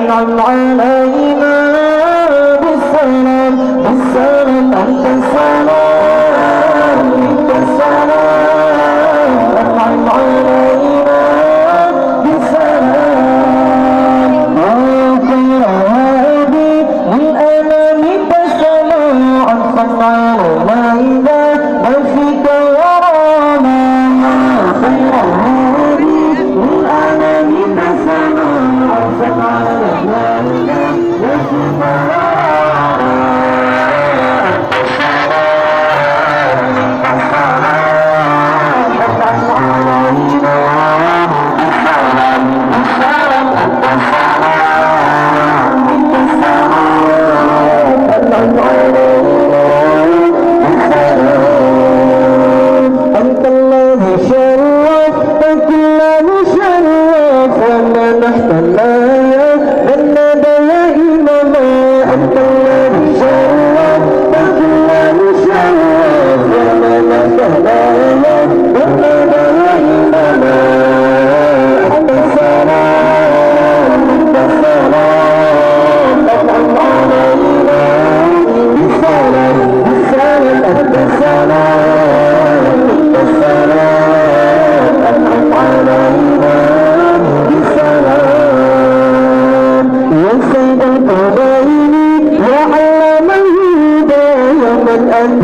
أنعم علينا بالسلام بالسلام أنت السلام أنت السلام أنعم علينا بالسلام يا خير هادي للأنام تسلم عفوا علينا إذا ما فيك ورانا يا خير هادي للأنام تسلم عفوا علينا إذا ما فيك أنت الذي شرفت كل مشرف ومنحت الآية بالندى يا إماما أنت الذي شرفت كل مشرف ومنحت الآية بالندى يا إماما أنت السلام أنت السلام أنعم علينا بالسلام بالسلام أنت السلام أنت السلام أنعم علينا بالسلام يا سيد القبائل يا علام الهدى يا من أنت